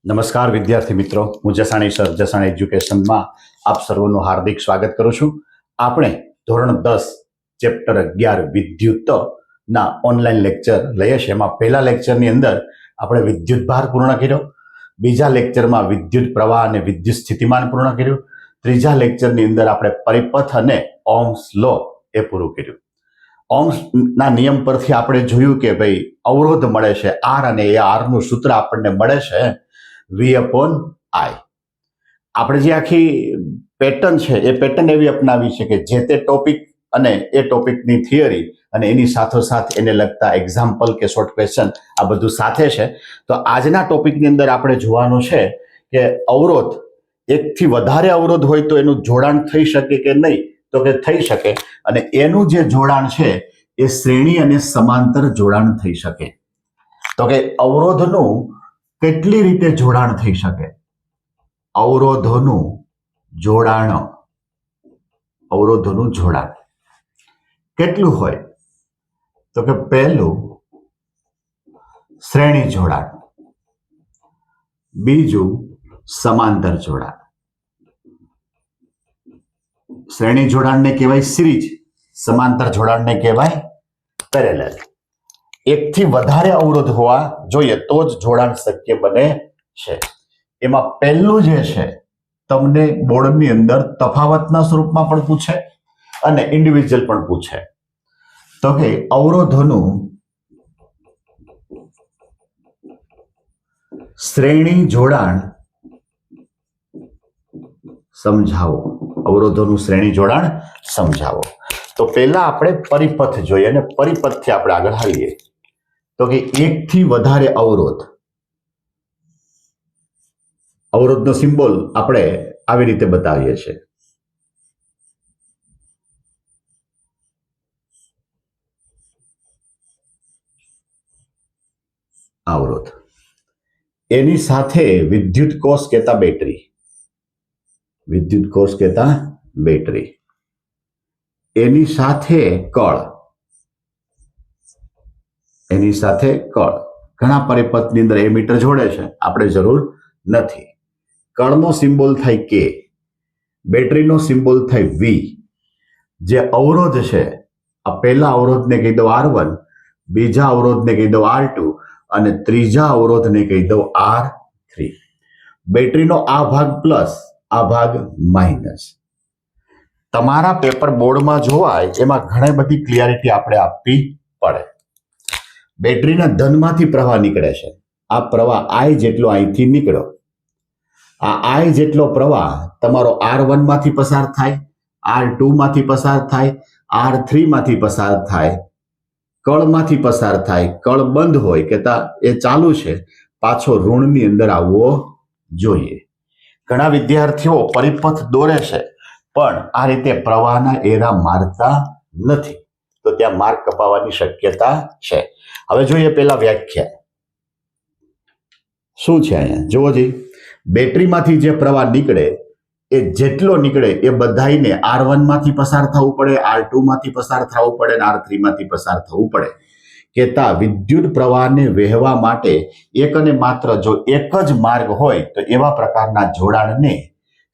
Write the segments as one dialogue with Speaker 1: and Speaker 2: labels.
Speaker 1: નમસ્કાર વિદ્યાર્થી મિત્રો, હું જસાણી સર જસાણી એજ્યુકેશનમાં આપ સર્વનું હાર્દિક સ્વાગત કરું છું. આપણે ધોરણ 10 ચેપ્ટર 11 વિદ્યુતના ઓનલાઈન લેક્ચર લઈએ છીએ. એમાં પહેલા લેક્ચરની અંદર આપણે વિદ્યુત ભાર પૂર્ણ કર્યો, બીજા લેક્ચરમાં વિદ્યુત પ્રવાહ અને વિદ્યુત સ્થિતિમાન પૂર્ણ કર્યું, ત્રીજા લેક્ચરની અંદર આપણે પરિપથ અને ઓહ્મ્સ લો એ પૂરું કર્યું. ઓહ્મ્સના નિયમ પરથી આપણે જોયું કે ભાઈ અવરોધ મળે છે આર, અને એ આરનું સૂત્ર આપણને મળે છે V/I. આપણે જે આખી પેટર્ન છે એ પેટર્ન એવી અપનાવી છે કે જે તે ટોપિક અને એ ટોપિકની થિયરી અને એની સાથોસાથ એને લગતા એક્ઝામ્પલ કે શોર્ટ ક્વેશ્ચન આ બધું સાથે છે. તો આજના ટોપિકની અંદર આપણે જોવાનું છે કે અવરોધ, એકથી વધારે અવરોધ હોય તો એનું જોડાણ થઈ શકે કે નહીં, તો કે થઈ શકે, અને એનું જે જોડાણ છે એ શ્રેણી અને સમાંતર જોડાણ થઈ શકે. તો કે અવરોધનું કેટલી રીતે જોડાણ થઈ શકે? અવરોધોનું જોડાણ કેટલું હોય? તો કે પહેલું શ્રેણી જોડાણ, બીજું સમાંતર જોડાણ. શ્રેણી જોડાણને કહેવાય સિરીઝ, સમાંતર જોડાણને કહેવાય પેરેલલ. એકથી વધારે અવરોધ હોવા જોઈએ તો જ જોડાણ શક્ય બને છે. એમાં પહેલું જે છે તમને બોર્ડની અંદર તફાવતના સ્વરૂપમાં પણ પૂછે અને ઇન્ડિવિજ્યુઅલ પણ પૂછે. તો કે અવરોધોનું શ્રેણી જોડાણ સમજાવો. અવરોધોનું શ્રેણી જોડાણ સમજાવો. તો પહેલા આપણે પરિપથ જોઈએ અને પરિપથથી આપણે આગળ આવીએ. તો કે એકથી વધારે અવરોધનો સિમ્બોલ આપણે આવી રીતે બતાવીએ છીએ. અવરોધ, એની સાથે વિદ્યુત કોષ કહેતા બેટરી, એની સાથે કળ, ઘણા પરિપથની અંદર એમીટર જોડે છે, આપણે જરૂર નથી. કળનો સિમ્બોલ થાય કે, બેટરીનો સિમ્બોલ થાય V. જે અવરોધ છે, આ પહેલા અવરોધને કહી દો R1, બીજા અવરોધને કહી દો R2 અને ત્રીજા અવરોધને કહી દો R3. બેટરીનો આ ભાગ પ્લસ, આ ભાગ માઇનસ. તમારા પેપર બોર્ડમાં જોવાય એમાં ઘણી બધી ક્લિયરિટી આપણે આપવી પડે. બેટરીના ધનમાંથી પ્રવાહ નીકળે છે. આ પ્રવાહ I જેટલો અહીંથી નીકળ્યો. આ I જેટલો પ્રવાહ તમારો R1 માંથી પસાર થાય, R2 માંથી પસાર થાય, R3 માંથી પસાર થાય, કળમાંથી પસાર થાય. કળ બંધ હોય કે એ ચાલુ છે, પાછો ઋણની અંદર આવવો જોઈએ. ઘણા વિદ્યાર્થીઓ પરિપથ દોરે છે પણ આ રીતે પ્રવાહના એરા મારતા નથી, તો ત્યાં માર્ક કપાવવાની શક્યતા છે. હવે જોઈએ પેલા વ્યાખ્યા શું છે. અહીંયા જુઓ જી, બેટરીમાંથી જે પ્રવાહ નીકળે એ જેટલો નીકળે એ બધાઈને R1 માંથી પસાર થવું પડે, R2 માંથી પસાર થવું પડે અને R3 માંથી પસાર થવું પડે. કહેતા વિદ્યુત પ્રવાહને વહેવા માટે એક અને માત્ર જો એક જ માર્ગ હોય તો એવા પ્રકારના જોડાણને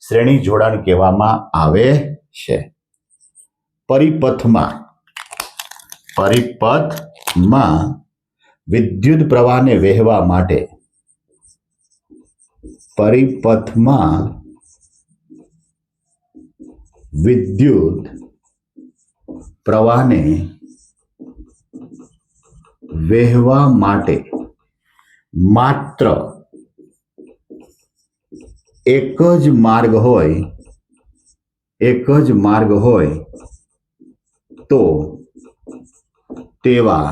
Speaker 1: શ્રેણી જોડાણ કહેવામાં આવે છે. પરિપથમાં વિદ્યુત પ્રવાહને વહેવા માટે માત્ર એક જ માર્ગ હોય તો તેવા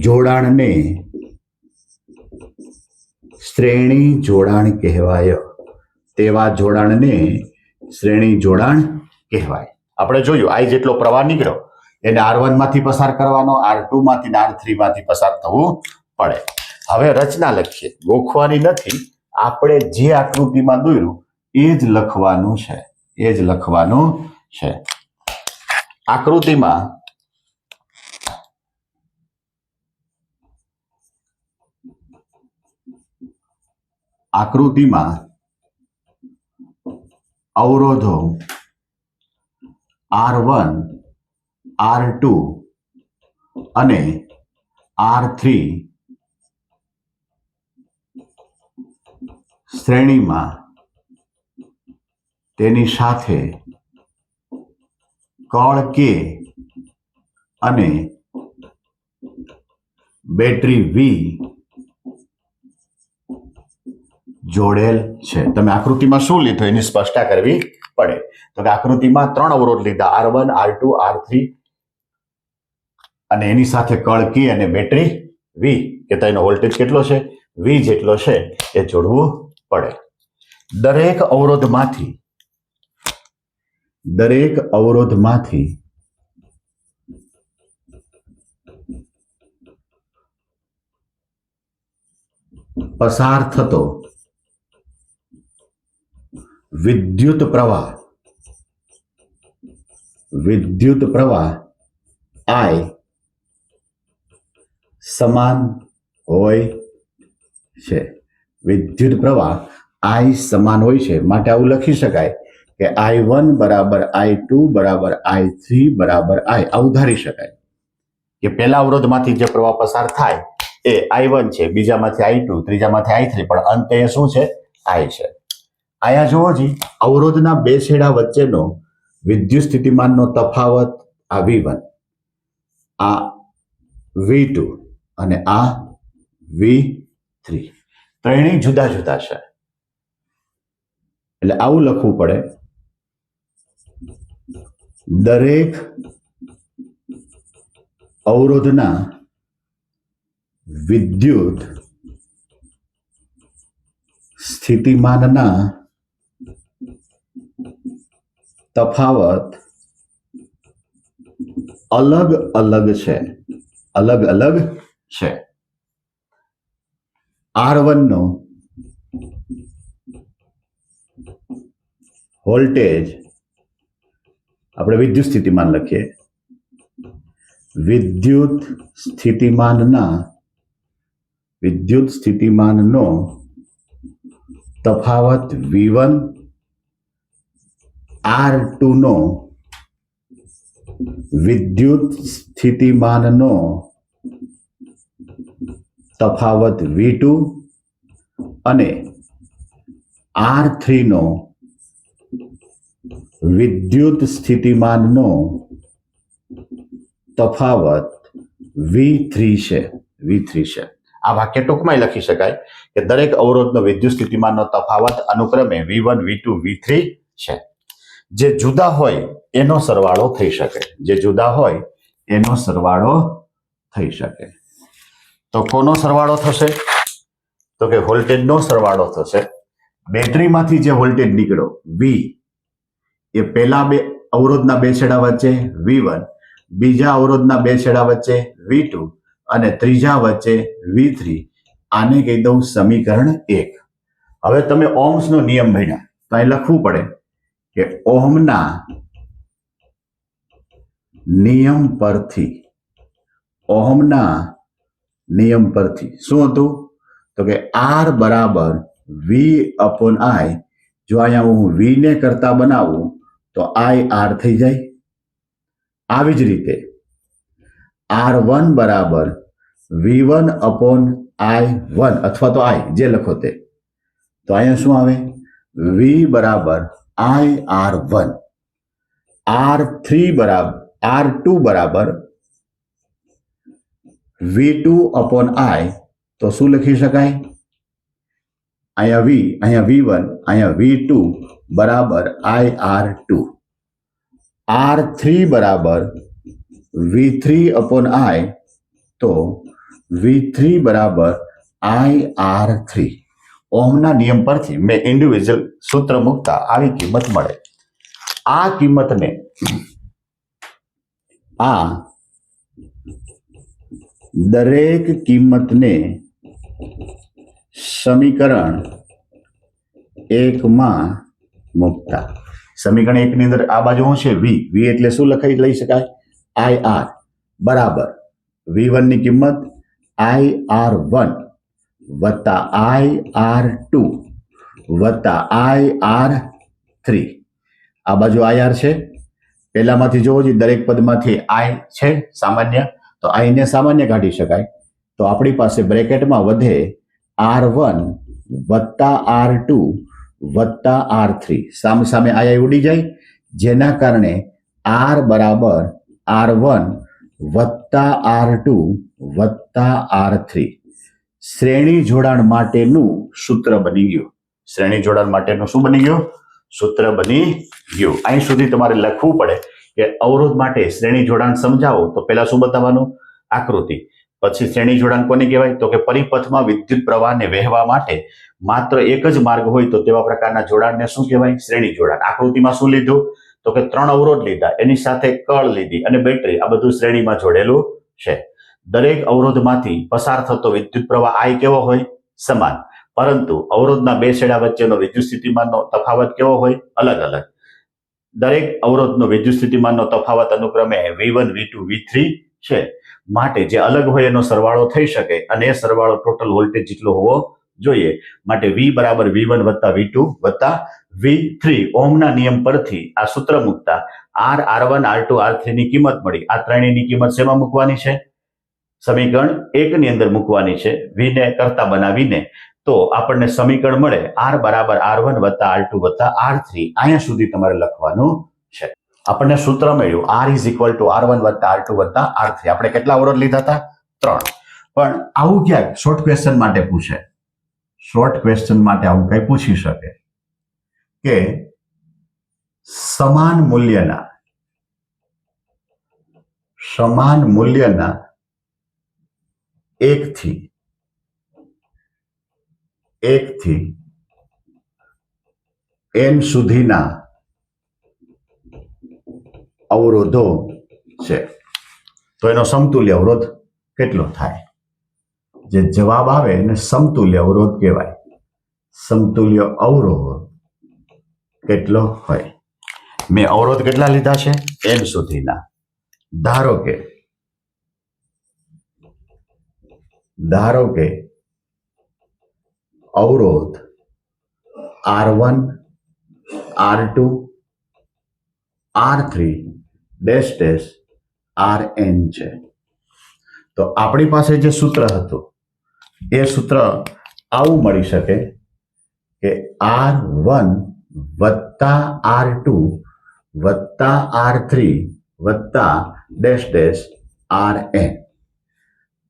Speaker 1: જોડાણને શ્રેણી જોડાણ કહેવાય. આપણે જોયું I જેટલો પ્રવાહ નીકળ્યો એને R1 માંથી પસાર કરવાનો, R2 માંથી R3 માંથી પસાર થવું પડે. હવે રચના લખીએ, ગોખવાની નથી, આપણે જે આકૃતિમાં દોર્યું એ જ લખવાનું છે. આકૃતિમાં આકૃતિમાં અવરોધો R1, R2 અને R3 શ્રેણીમાં તેની સાથે કળ K અને બેટરી V જોડેલ છે. તમે આકૃતિમાં શું લીધું એની સ્પષ્ટતા કરવી પડે. તો કે આકૃતિમાં 3 અવરોધ લીધા, R1, R2, R3 અને એની સાથે કળ K અને બેટરી V, કે તેનો વોલ્ટેજ કેટલો છે? V જેટલો છે એ જોડવું પડે. દરેક અવરોધમાંથી પસાર થતો વિદ્યુત પ્રવાહ I સમાન હોય છે. વિદ્યુત પ્રવાહ I સમાન હોય છે માટે આવું લખી શકાય કે I1 બરાબર I2 બરાબર I3 બરાબર I. આવું ધારી શકાય કે પહેલા અવરોધમાંથી જે પ્રવાહ પસાર થાય એ I1 છે, બીજામાંથી I2, ત્રીજામાંથી I3, પણ અંતે એ શું છે? I છે. આયા જુઓ જી, અવરોધના બે છેડા વચ્ચેનો વિદ્યુત સ્થિતિમાનનો તફાવત આ V1, આ V2 અને આ V3, ત્રણેય જુદા જુદા છે. એટલે આવું લખવું પડે, દરેક અવરોધના વિદ્યુત સ્થિતિમાનના તફાવત અલગ અલગ છે. R1 નો વોલ્ટેજ આપણે વિદ્યુત સ્થિતિમાન લખીએ, વિદ્યુત સ્થિતિમાનનો તફાવત V1, R2 નો વિદ્યુત સ્થિતિમાનનો તફાવત V2 અને R3 નો વિદ્યુત સ્થિતિમાનનો તફાવત V3 છે. આ વાક્ય ટૂંકમાં લખી શકાય કે દરેક અવરોધનો વિદ્યુત સ્થિતિમાનનો તફાવત અનુક્રમે V1, V2, V3 છે. જે જુદા હોય એનો સરવાળો થઈ શકે. તો કોનો સરવાળો થશે? તો કે વોલ્ટેજનો સરવાળો થશે. બેટરીમાંથી જે વોલ્ટેજ નીકળ્યો V, એ પહેલા અવરોધના બે છેડા વચ્ચે V1, બીજા અવરોધના બે છેડા વચ્ચે V2 અને ત્રીજા વચ્ચે V3. આને કહી દઉં સમીકરણ 1. હવે તમે ઓહ્મ્સનો નિયમ ભણ્યા, તો અહીં લખવું પડે કે ઓહ્મના નિયમ પરથી શું હતું? તો કે R બરાબર V અપોન I. જો અહીંયા હું V ને કરતા બનાવું તો I R થઈ જાય. આવી જ રીતે R1 બરાબર V1 અપોન I1 અથવા તો I જે લખો તે. તો અહીંયા શું આવે? V બરાબર I R1. R2 બરાબર V2 અપોન I. તો શું લખી શકાય? અહીંયા V, અહીંયા V1, અહીંયા V2 બરાબર I R2. R3 બરાબર V3 અપોન I. તો V3 બરાબર I R3. ઓહ્મના નિયમ પરથી મેં ઇન્ડિવિજ્યુઅલ સૂત્ર મૂકતા આવી કિંમત મળે. દરેક કિંમતને સમીકરણ 1 માં મૂકતા, સમીકરણ 1 ની અંદર આ બાજુ શું છે? V એટલે શું લઈ શકાય? IR બરાબર V1 ની કિંમત IR1 વત્તા IR2 વત્તા IR3. આ બાજુ IR છે, પહેલામાંથી જોવો જોઈએ દરેક પદમાંથી I છે સામાન્ય, તો I ને સામાન્ય કાઢી શકાય. તો આપણી પાસે બ્રેકેટમાં વધે R1 વત્તા R2 વત્તા R3. સામે સામે I ઉડી જાય, જેના કારણે R બરાબર R1 વત્તા R2 વત્તા R3. શ્રેણી જોડાણ માટેનું સૂત્ર બની ગયું. શ્રેણી જોડાણ માટેનું શું બની ગયું? સૂત્ર બની ગયું. અહીં સુધી તમારે લખવું પડે કે અવરોધ માટે શ્રેણી જોડાણ સમજાવો તો પહેલા શું બતાવવાનું? આકૃતિ. પછી શ્રેણી જોડાણ કોને કહેવાય? તો કે પરિપથમાં વિદ્યુત પ્રવાહને વહેવા માટે માત્ર એક જ માર્ગ હોય તો તેવા પ્રકારના જોડાણને શું કહેવાય? શ્રેણી જોડાણ. આકૃતિમાં શું લીધું? તો કે 3 અવરોધ લીધા, એની સાથે કળ લીધી અને બેટરી, આ બધું શ્રેણીમાં જોડેલું છે. દરેક અવરોધમાંથી પસાર થતો વિદ્યુત પ્રવાહ I કેવો હોય? સમાન. પરંતુ અવરોધના બે છેડા વચ્ચેનો વિદ્યુત સ્થિતિમાનનો તફાવત કેવો હોય? અલગ અલગ. દરેક અવરોધનો વિદ્યુત સ્થિતિમાનનો તફાવત અનુક્રમે V1 V2 V3 છે. માટે જે અલગ હોય એનો સરવાળો થઈ શકે અને એ સરવાળો ટોટલ વોલ્ટેજ જેટલો હોવો જોઈએ. માટે V બરાબર V1 વત્તા V2 વત્તા V3. ઓહમના નિયમ પરથી આ સૂત્ર મૂકતા R1 R2 R3 ની કિંમત મળી. આ ત્રણેયની કિંમત શેમાં મૂકવાની છે? સમીકરણ 1 ની અંદર મૂકવાની છે. V ને કરતા બનાવીને તો આપણને સમીકરણ મળે R બરાબર R1 વત્તા R2 વત્તા R3. અહીંયા સુધી તમારે લખવાનું છે. આપણને સૂત્ર મળ્યું R is equal to R1 વત્તા R2 વત્તા R3. આપણે કેટલા અવરોધ લીધા હતા? 3. પણ આવું ક્યાંક શોર્ટ ક્વેશ્ચન માટે પૂછે. શોર્ટ ક્વેશ્ચન માટે આવું કઈ પૂછી શકે કે સમાન મૂલ્યના એકથી n સુધીના અવરોધો છે, તો એનો સમતુલ્ય અવરોધ કેટલો થાય? જે જવાબ આવે એને સમતુલ્ય અવરોધ કહેવાય. સમતુલ્ય અવરોધ કેટલો હોય? મેં અવરોધ કેટલા લીધા છે? n સુધીના. ધારો કે અવરોધ R1 R2 R3 dash dash Rn છે. તો આપણી પાસે જે સૂત્ર હતું એ સૂત્ર આવું મળી શકે કે R1 વત્તા R2 વત્તા R3 વત્તા ડેશ ડેશ Rn.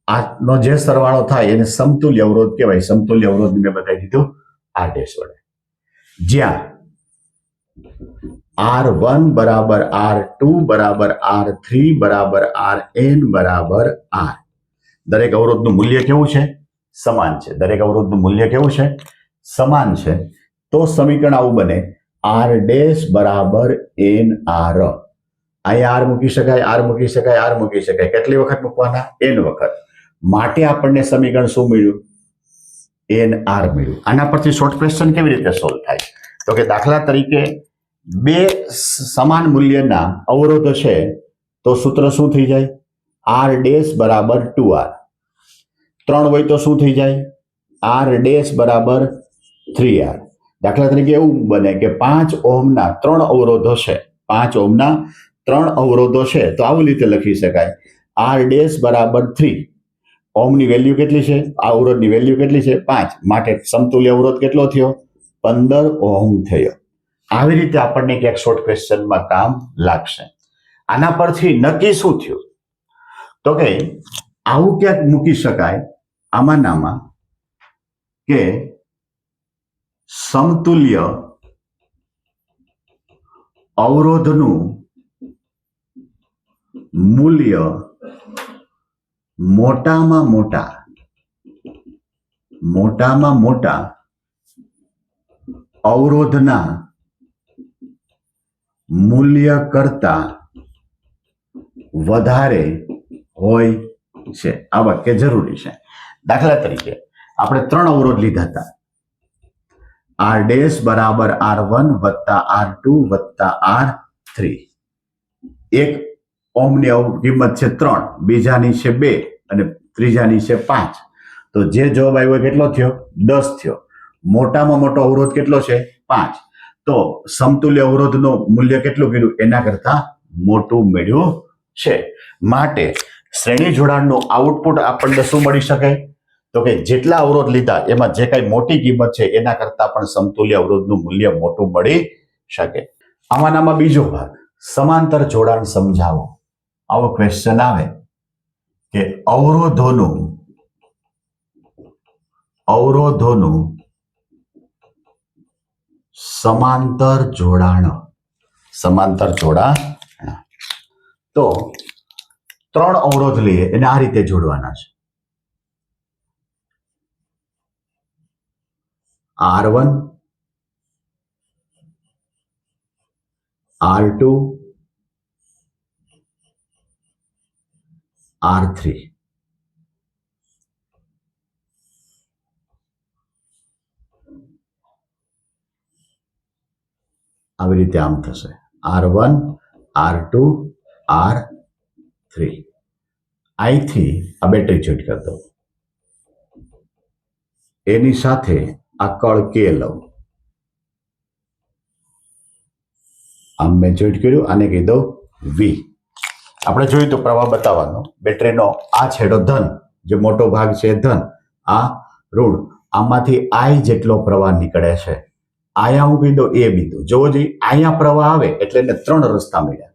Speaker 1: આનો જે સરવાળો થાય એને સમતુલ્ય અવરોધ કહેવાય. સમતુલ્ય અવરોધ મેં બતાવી દીધું R ડેશ વડે, જ્યાં R1 બરાબર R2 બરાબર R3 બરાબર Rn બરાબર R. દરેક અવરોધનું મૂલ્ય કેવું છે? સમાન છે. દરેક અવરોધનું મૂલ્ય કેવું છે? સમાન છે. તો સમીકરણ આવું બને R ડેશ બરાબર NR. અહીંયા R મૂકી શકાય, R મૂકી શકાય, R મૂકી શકાય. કેટલી વખત મૂકવાના? n વખત. માટે આપણને સમીકરણ શું મળ્યું? NR મળ્યું. આના પરથી શોર્ટ ક્વેશ્ચન કેવી રીતે સોલ્વ થાય? તો કે દાખલા તરીકે બે સમાન મૂલ્યના અવરોધો છે તો સૂત્ર શું થઈ જાય? R ડેશ બરાબર 2R. 3 હોય તો શું થઈ જાય? R ડેશ બરાબર 3R. દાખલા તરીકે એવું બને કે 5 ઓહમના 3 અવરોધો છે. 5 ઓહમના 3 અવરોધો છે તો આવું રીતે લખી શકાય R ડેશ બરાબર 3. ઓહમની વેલ્યુ કેટલી છે? આ અવરોધની વેલ્યુ કેટલી છે? 5. માટે સમતુલ્ય અવરોધ કેટલો થયો? 15 ઓહમ થયો. આવી રીતે આપણને ક્યાંક શોર્ટ ક્વેશ્ચનમાં કામ લાગશે. આના પરથી નક્કી શું થયું? તો કે આવું ક્યાંક મૂકી શકાય આમાંનામાં કે સમતુલ્ય અવરોધનું મૂલ્ય મોટામાં મોટા અવરોધના મૂલ્ય કરતા વધારે હોય છે. આ વાક્ય જરૂરી છે. દાખલા તરીકે આપણે 3 અવરોધ લીધા હતા. R ડેશ બરાબર R1 વત્તા R2 વત્તા R3. એક ઓહમની કિંમત છે 3, બીજાની છે 2 અને ત્રીજાની છે 5. તો જે જવાબ આવ્યો કેટલો થયો? 10 થયો. મોટામાં મોટો અવરોધ કેટલો છે? 5. તો સમતુલ્ય અવરોધનું મૂલ્ય કેટલું કર્યું? એના કરતા મોટું મળ્યું છે. માટે શ્રેણી જોડાણનું આઉટપુટ આપણને શું મળી શકે? તો કે જેટલા અવરોધ લીધા એમાં જે કઈ મોટી કિંમત છે એના કરતા પણ સમતુલ્ય અવરોધનું મૂલ્ય મોટું મળી શકે. આમાંનામાં બીજો ભાગ, સમાંતર જોડાણ સમજાવો. આવો ક્વેશ્ચન આવે કે અવરોધોનું સમાંતર જોડાણ. તો 3 અવરોધ લઈએ એને આ રીતે જોડવાના છે. R1, R2, R3. આવી રીતે આમ થશે R1, R2, R3. અહીંથી આ બેટરી જોઈન્ટ કરી દો, એની સાથે આ કળ કે લઉં, આમ મેં જોઈન્ટ કર્યું, આને કહી દઉં V. આપણે જોયું તો પ્રવાહ બતાવવાનો, બેટરીનો આ છેડો ધન, જે મોટો ભાગ છે ધન, આ ઋણ. આમાંથી I જેટલો પ્રવાહ નીકળે છે. અહીંયા હું કહી દઉં એ બિંદુ. જોવો જોઈએ, અહીંયા પ્રવાહ આવે એટલે એને 3 રસ્તા મળ્યા.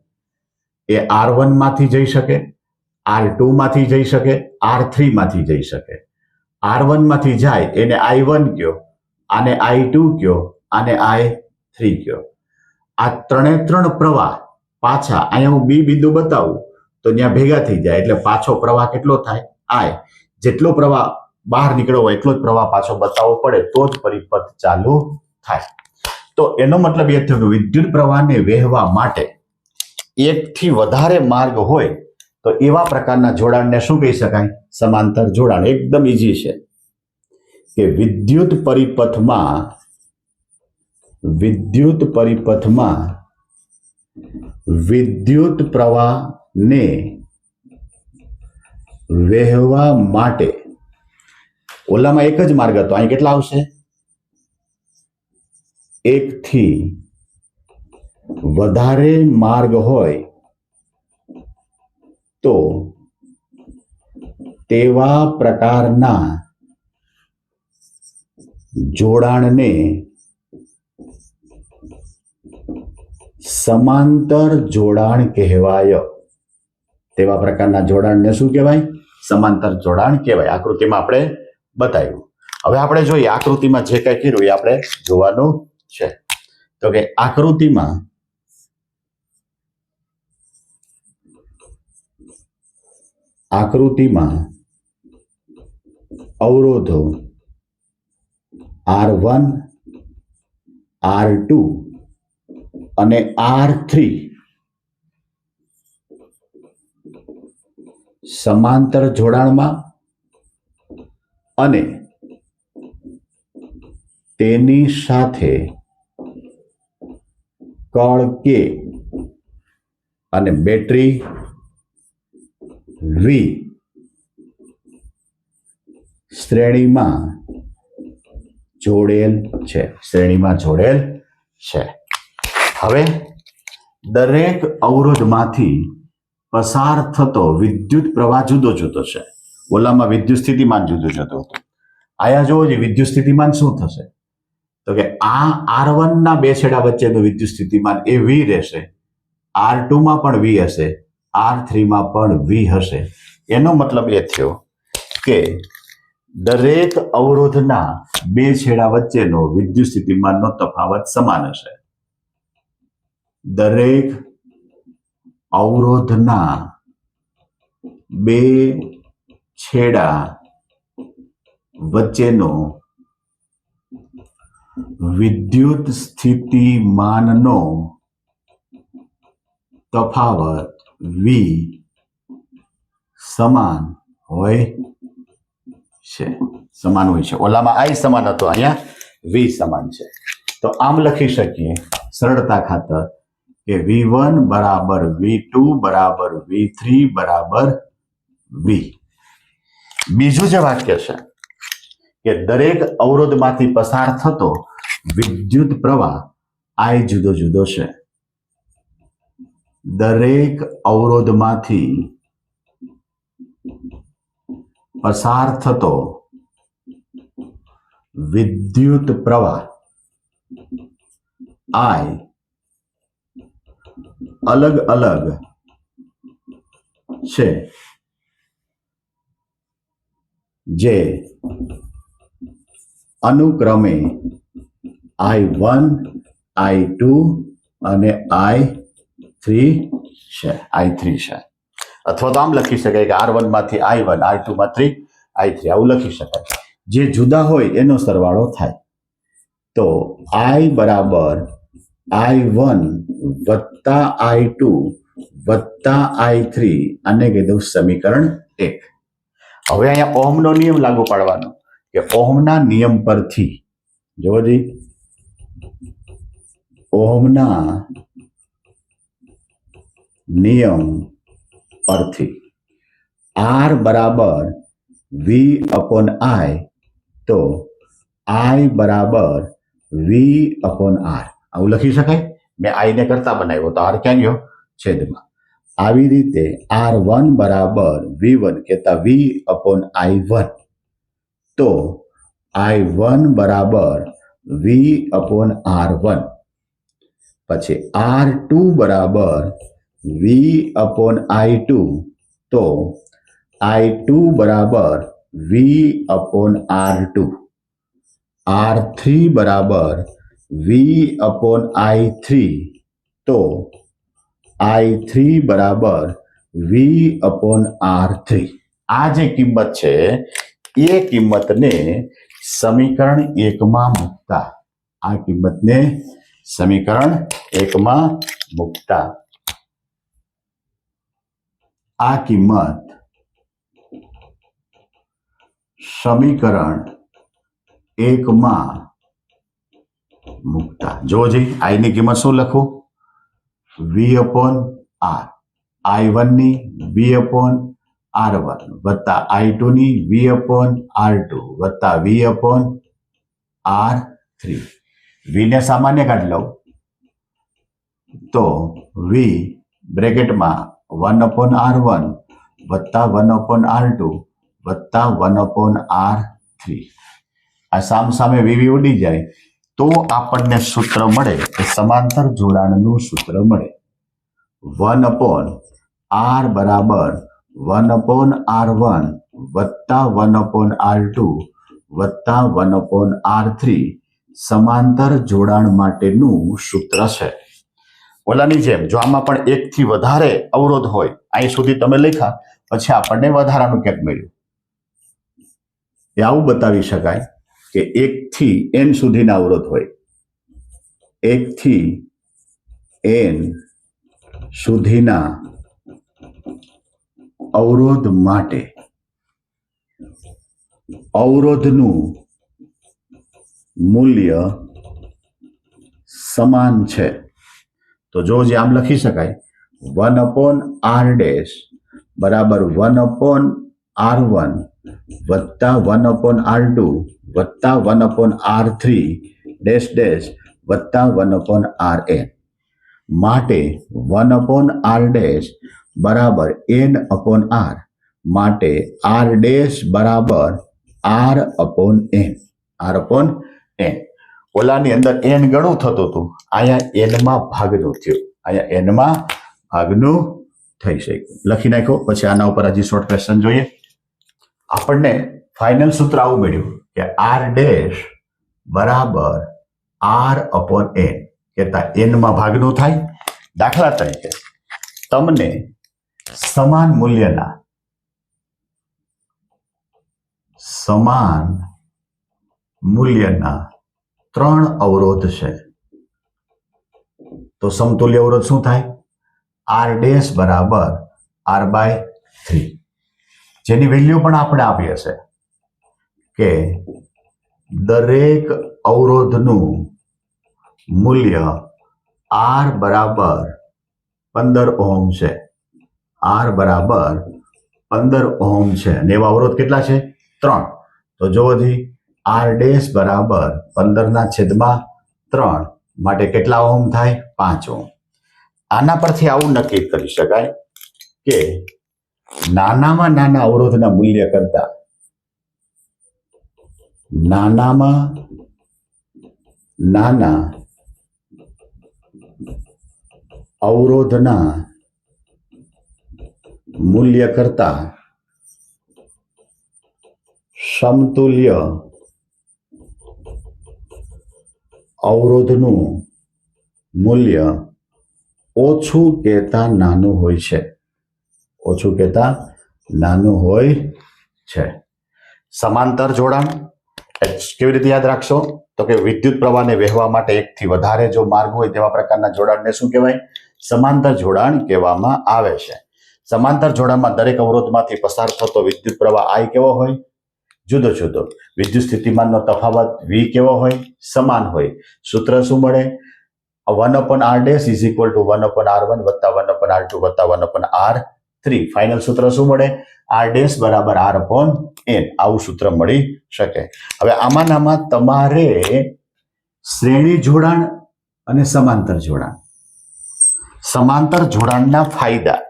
Speaker 1: એ R1 માંથી જઈ શકે, R2 માંથી જઈ શકે, R3 માંથી જઈ શકે. R1 માંથી જાય એને I1 કયો, આને I2 કયો, આને I3 કયો. આ 3 પ્રવાહ પાછા અહીંયા હું બી બિંદુ બતાવું તો ત્યાં ભેગા થઈ જાય એટલે પાછો પ્રવાહ કેટલો થાય? I. જેટલો પ્રવાહ બહાર નીકળ્યો હોય એટલો જ પ્રવાહ પાછો બતાવવો પડે તો જ પરિપથ ચાલુ થાય. તો એનો મતલબ એ થયો કે વિદ્યુત પ્રવાહને વહેવા માટે એકથી વધારે માર્ગ હોય તો એવા પ્રકારના જોડાણને શું કહી શકાય? સમાંતર જોડાણ. એકદમ ઈઝી છે કે વિદ્યુત પરિપથમાં વિદ્યુત પ્રવાહને વહેવા માટે ઓલામાં એક જ માર્ગ હતો, અહીં કેટલા આવશે? એકથી વધારે માર્ગ હોય તો તેવા પ્રકારના જોડાણને સમાંતર જોડાણ કહેવાય. તેવા પ્રકારના જોડાણને શું કહેવાય? સમાંતર જોડાણ કહેવાય. આકૃતિમાં આપણે બતાવ્યું. હવે આપણે જોઈએ આકૃતિમાં જે કંઈ કર્યું એ આપણે જોવાનું છે. તો કે આકૃતિમાં અવરોધો R1, R2 અને R3 સમાંતર જોડાણમાં અને તેની સાથે કળ કે અને બેટરી V શ્રેણીમાં જોડેલ છે. હવે દરેક અવરોધમાંથી પસાર થતો વિદ્યુત પ્રવાહ જુદો જુદો છે. ઓલામાં વિદ્યુત સ્થિતિમાન જુદું જુદું હતું. આયા જોવો જોઈએ વિદ્યુત સ્થિતિમાન શું થશે? તો કે આ R1 ના બે છેડા વચ્ચેનું વિદ્યુત સ્થિતિમાન એ V રહેશે, R2 માં પણ V હશે, R3 માં પણ V હશે. એનો મતલબ એ થયો કે દરેક અવરોધના બે છેડા વચ્ચેનો વિદ્યુત સ્થિતિમાનનો તફાવત સમાન હશે. દરેક અવરોધના બે છેડા વચ્ચેનો વિદ્યુત સ્થિતિમાનનો તફાવત V સમાન હોય છે. ઓલામાં I સમાન હતો, અહીંયા V સમાન છે. તો આમ લખી શકીએ સરળતા ખાતર કે V1 બરાબર V2 બરાબર V3 બરાબર V. બીજું જે વાક્ય છે કે દરેક અવરોધમાંથી પસાર થતો વિદ્યુત પ્રવાહ I જુદો જુદો છે. દરેક અવરોધમાંથી પસાર થતો વિદ્યુત પ્રવાહ I અલગ અલગ છે, જે અનુક્રમે I1, I2 અને I3 છે. અથવા તો આમ લખી શકાય કે R1 માંથી I1, R2 માંથી I3 આવું લખી શકાય. જે જુદા હોય એનો સરવાળો થાય. તો I બરાબર I1 વત્તા I2 વત્તા I3 આને કીધું સમીકરણ 1. હવે અહીંયા ઓહમનો નિયમ લાગુ પાડવાનો કે ઓહમના નિયમ પરથી જોવો જી, ઓહમના નિયમ પરથી R બરાબર V અપોન I, તો I બરાબર V અપોન R આવું લખી શકાય. મેં I ને કરતા બનાવ્યો તો R ક્યાં ગયો? છેદમાં. આવી રીતે R1 બરાબર V1 કહેતા V અપોન I1, તો I1 બરાબર V અપોન R1. પછી R2 બરાબર V અપોન I2, તો I2 બરાબર V અપોન R2. R3 બરાબર V અપોન I3, તો I3 બરાબર V અપોન R3. આ જે કિંમત છે એ કિંમતને સમીકરણ 1માં મૂકતા, આ કિંમતને સમીકરણ 1માં મૂકતા આ કિંમત સમીકરણ 1માં મૂકતા જો જી I ની કિંમત શું લખું? V upon R. I1 ની V અપોન R1 વત્તા I2 ની V અપોન R2 વત્તા V અપોન R3. V ને સામાન્ય કાઢી લઉં તો V બ્રેકેટમાં 1 અપોન R1 વત્તા 1 અપોન R2 વત્તા 1 અપોન R3. આ સામસામે VV ઉડી જાય તો આપણને સૂત્ર મળે કે સમાંતર જોડાણનું સૂત્ર મળે. 1 અપોન R બરાબર 1 અપોન R1 વત્તા 1 અપોન R2 વત્તા 1 અપોન R3 સમાંતર જોડાણ માટેનું સૂત્ર છે. ઓલાની જેમ જો આમાં પણ એકથી વધારે અવરોધ હોય, અહીં સુધી તમે લખ્યા પછી આપણને વધારાનું ક્યાંક મળ્યું, એ આવું બતાવી શકાય કે 1 થી n સુધીના અવરોધ હોય, 1 થી n સુધીના અવરોધ માટે અવરોધનું મૂલ્ય સમાન છે. તો જો જે આમ લખી શકાય 1 અપોન R ડેશ બરાબર 1 અપોન R1 વત્તા 1 અપોન R2 વત્તા 1 અપોન R3 ડેશ ડેશ વત્તા 1 અપોન RN માટે 1 અપોન R ડેશ બરાબર n અપોન R માટે R ડેશ બરાબર R upon n. R upon n. ઓલાની અંદર n ગણું થતું હતું, અહીંયા n માં ભાગનું થયું, અહીંયા n માં ભાગનું થઈ શક્યું. લખી નાખો. પછી આના ઉપર હજી શોર્ટ ક્વેશ્ચન જોઈએ. આપણને ફાઇનલ સૂત્ર આવું મળ્યું કે R ડેશ બરાબર R અપોન n કહેતા n માં ભાગનું થાય. દાખલા તરીકે તમને સમાન મૂલ્યના 3 અવરોધ છે, તો સમતુલ્ય અવરોધ શું થાય? R ડેશ બરાબર R બાય 3, જેની વેલ્યુ પણ આપણે આપી હશે કે દરેક અવરોધનું મૂલ્ય R બરાબર 15 ઓહમ છે. R બરાબર 15 ઓહમ છે અને એવા અવરોધ કેટલા છે? 3. તો જોવો જી આર ડેશ બરાબર 15/3 માટે કેટલા ઓહમ થાય? 5 ઓહમ. આના પરથી આવું નક્કી કરી શકાય કે નાનામાં નાના અવરોધના મૂલ્ય કરતા નાનામાં નાના અવરોધના મૂલ્ય કરતા સમતુલ્ય અવરોધનું મૂલ્ય ઓછું કહેતા નાનું હોય છે. ઓછું કહેતા નાનું હોય છે. સમાંતર જોડાણ કેવી રીતે યાદ રાખશો? તો કે વિદ્યુત પ્રવાહને વહેવા માટે એકથી વધારે જો માર્ગ હોય તેવા પ્રકારના જોડાણને શું કહેવાય? સમાંતર જોડાણ કહેવામાં આવે છે. સમાંતર જોડાણમાં દરેક અવરોધમાંથી પસાર થતો વિદ્યુત પ્રવાહ I કેવો હોય? જુદો જુદો. વિદ્યુત સ્થિતિમાનનો તફાવત V કેવો હોય? સમાન હોય. સૂત્ર શું મળે? 1/r' is equal to 1/r1 વત્તા 1/r2 વત્તા 1/r3. ફાઇનલ સૂત્ર શું મળે? r' બરાબર r/n. આવું સૂત્ર મળી શકે. હવે આમાં તમારે શ્રેણી જોડાણ અને સમાંતર જોડાણ, સમાંતર જોડાણના ફાયદા,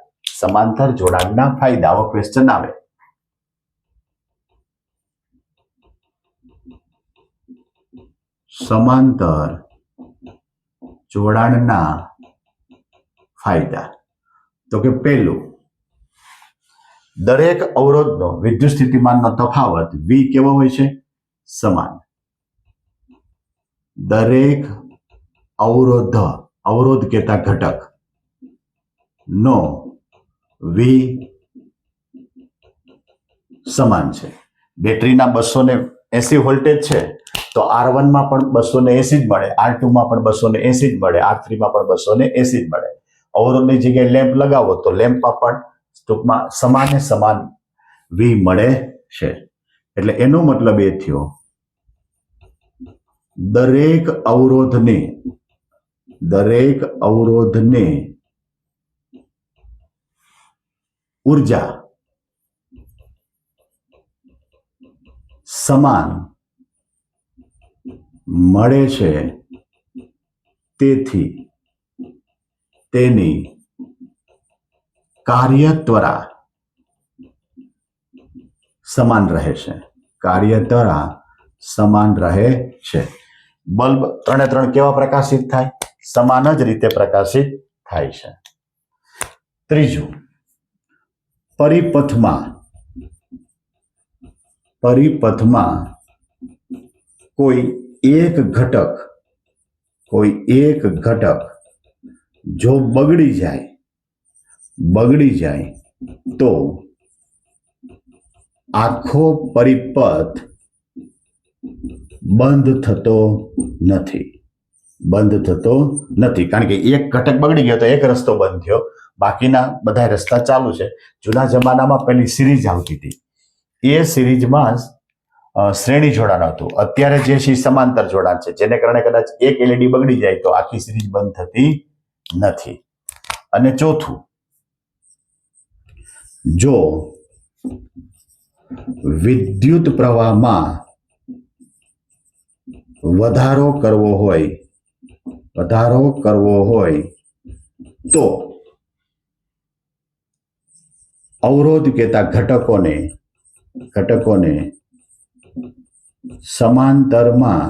Speaker 1: સમાંતર જોડાણના ફાયદા આવો ક્વેશ્ચન આવે. સમાંતર જોડાણના ફાયદા. તો કે પહેલું, દરેક અવરોધનો વિદ્યુત સ્થિતિમાનનો તફાવત V કેવો હોય છે? સમાન. દરેક અવરોધ કહેતા ઘટક નો V સમાન છે. બેટરીના 280 વોલ્ટેજ છે તો R1 માં પણ 280 જ મળે, R2 માં પણ 280 જ મળે, R3 માં પણ 280 જ મળે. અવરોધની જગ્યાએ લેમ્પ લગાવો તો લેમ્પમાં પણ ટૂંકમાં સમાને સમાન V મળે છે. એટલે એનો મતલબ એ થયો દરેક અવરોધને ઉર્જા સમાન મળે છે, તેથી તેની કાર્યત્વરા સમાન રહે છે. કાર્યત્વરા સમાન રહે છે. બલ્બ 3 કેવા પ્રકાશિત થાય? સમાન જ રીતે પ્રકાશિત થાય છે. ત્રીજું, પરિપથમાં કોઈ એક ઘટક જો બગડી જાય તો આખો પરિપથ બંધ થતો નથી. કારણ કે એક ઘટક બગડી ગયો તો એક રસ્તો બંધ થયો, બાકીના બધા રસ્તા ચાલુ છે. જૂના જમાનામાં પેલી સિરીઝ આવતી હતી, એ સિરીઝમાં શ્રેણી જોડાણ હતું. અત્યારે જે છે સમાંતર જોડાણ છે, જેને કારણે કદાચ એક LED બગડી જાય તો આખી સિરીઝ બંધ થતી નથી. અને ચોથું, જો વિદ્યુત પ્રવાહમાં વધારો કરવો હોય તો અવરોધ કહેતા ઘટકોને સમાંતરમાં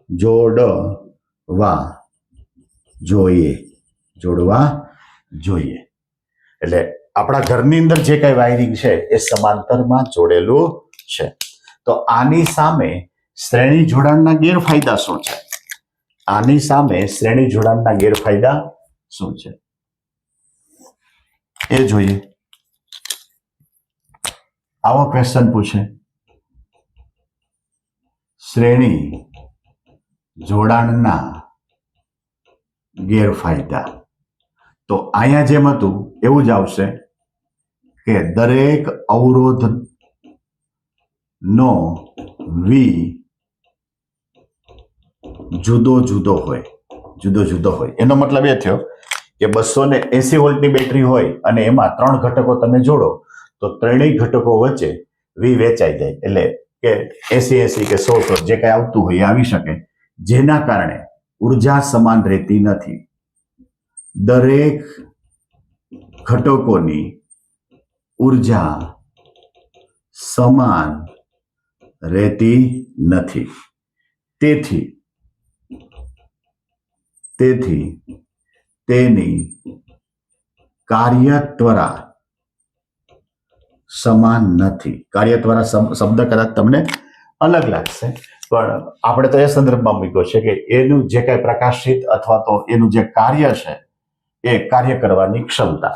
Speaker 1: જોડવા જોઈએ. એટલે આપણા ઘરની અંદર જે કઈ વાયરિંગ છે એ સમાંતરમાં જોડેલું છે. તો આની સામે શ્રેણી જોડાણના ગેરફાયદા શું છે? એ જોઈએ. આવો ક્વેશ્ચન પૂછે, શ્રેણી જોડાણના ગેરફાયદા. તો અહીંયા જેમ હતું એવું જ આવશે કે દરેક અવરોધનો V જુદો જુદો હોય. એનો મતલબ એ થયો કે 280 વોલ્ટની બેટરી હોય અને એમાં 3 ઘટકો તમે જોડો તો ત્રણેય ઘટકો વચ્ચે V વેચાઈ જાય. એટલે કે 80 કે 100 જે કઈ આવતું હોય એ આવી શકે, જેના કારણે ઉર્જા સમાન રહેતી નથી. દરેક ઘટકોની ઉર્જા સમાન રહેતી નથી. તેથી તેની કાર્યત્વરા સમાન નથી. કાર્યત્વરા શબ્દ કદાચ તમને અલગ લાગશે, પણ આપણે તો એ સંદર્ભમાં મૂક્યો છે કે એનું જે કઈ પ્રકાશિત અથવા તો એનું જે કાર્ય છે એ કાર્ય કરવાની ક્ષમતા.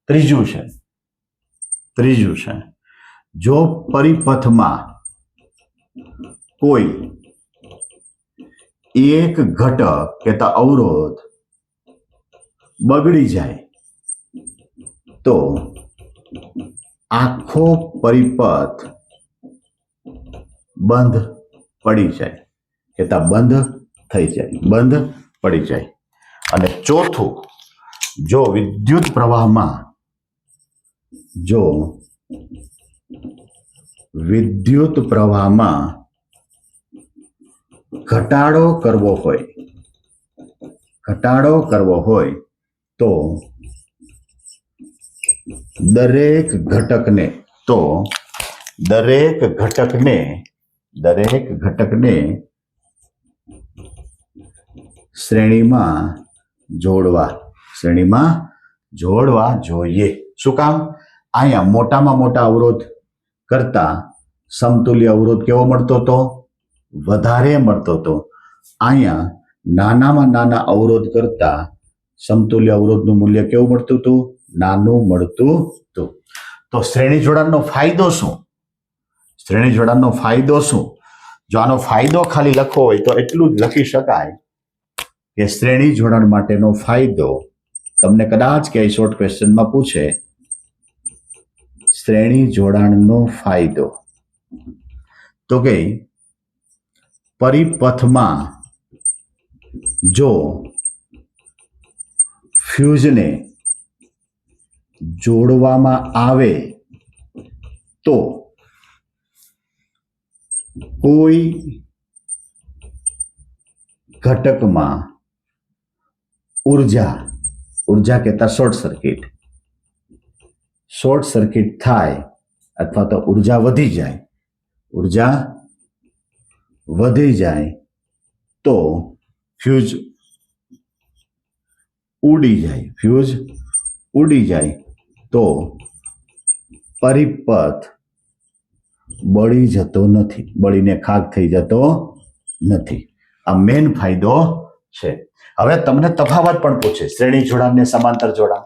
Speaker 1: ત્રીજું છે જો પરિપથમાં કોઈ એક ઘટક કે અવરોધ બગડી જાય તો આખો પરિપથ બંધ પડી જાય કે બંધ થઈ જાય, બંધ પડી જાય. અને ચોથું, જો વિદ્યુત પ્રવાહમાં ઘટાડો કરવો હોય તો દરેક ઘટકને શ્રેણીમાં જોડવા જોઈએ. શું કામ? અહીંયા મોટામાં મોટા અવરોધ કરતા સમતુલ્ય અવરોધ કેવો મળતો હતો? વધારે મળતો હતો. અહીંયા નાનામાં નાના અવરોધ કરતા સમતુલ્ય અવરોધનું મૂલ્ય કેવું મળતું હતું? નાનું મળતું હતું. તો શ્રેણી જોડાણનો ફાયદો શું? જો આનો ફાયદો ખાલી લખવો હોય તો એટલું જ લખી શકાય કે શ્રેણી જોડાણ માટેનો ફાયદો, તમને કદાચ કે શોર્ટ ક્વેશ્ચનમાં પૂછે શ્રેણી જોડાણનો ફાયદો, તો કે પરિપથમાં જો ફ્યુઝને જોડવામાં આવે તો કોઈ ઘટકમાં ઉર્જા કહેતા શોર્ટ સર્કિટ થાય અથવા તો ઉર્જા વધી જાય તો ફ્યુઝ ઉડી જાય તો પરિપથ બળી જતો નથી, બળીને ખાક થઈ જતો નથી. આ મેઇન ફાયદો છે. હવે તમને તફાવત પણ પૂછે શ્રેણી જોડાણ ને સમાંતર જોડાણ,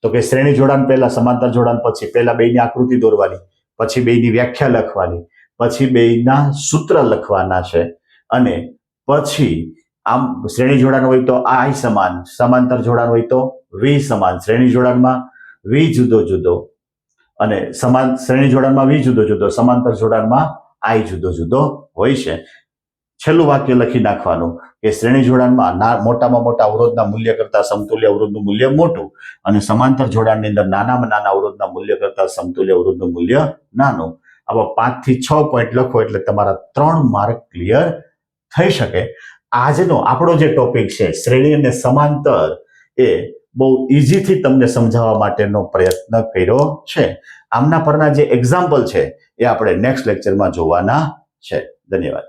Speaker 1: તો કે શ્રેણી જોડાણ પહેલા, સમાંતર જોડાણ પછી. પહેલા બેયની આકૃતિ દોરવાની, પછી બેયની વ્યાખ્યા લખવાની, પછી બેયના સૂત્ર લખવાના છે, અને પછી આમ શ્રેણી જોડાણ હોય તો I સમાન, સમાંતર જોડાણ હોય તો V સમાન. શ્રેણી જોડાણમાં V જુદો અને શ્રેણી જોડાણમાં V જુદો, સમાંતર જોડાણમાં I જુદો હોય છે. છેલ્લું વાક્ય લખી નાખવાનું કે શ્રેણી જોડાણમાં મોટામાં મોટા અવરોધના મૂલ્ય કરતા સમતુલ્ય અવરોધનું મૂલ્ય મોટું, અને સમાંતર જોડાણની અંદર નાનામાં નાના અવરોધના મૂલ્ય કરતા સમતુલ્ય અવરોધનું મૂલ્ય નાનું. આવા 5 થી 6 પોઈન્ટ લખો એટલે તમારા 3 માર્ક ક્લિયર થઈ શકે. આજનો આપણો જે ટોપિક છે શ્રેણી અને સમાંતર, એ બહુ ઇઝીથી તમને સમજાવવા માટેનો પ્રયત્ન કર્યો છે. આમના પરના જે એક્ઝામ્પલ છે એ આપણે નેક્સ્ટ લેક્ચરમાં જોવાના છે. ધન્યવાદ.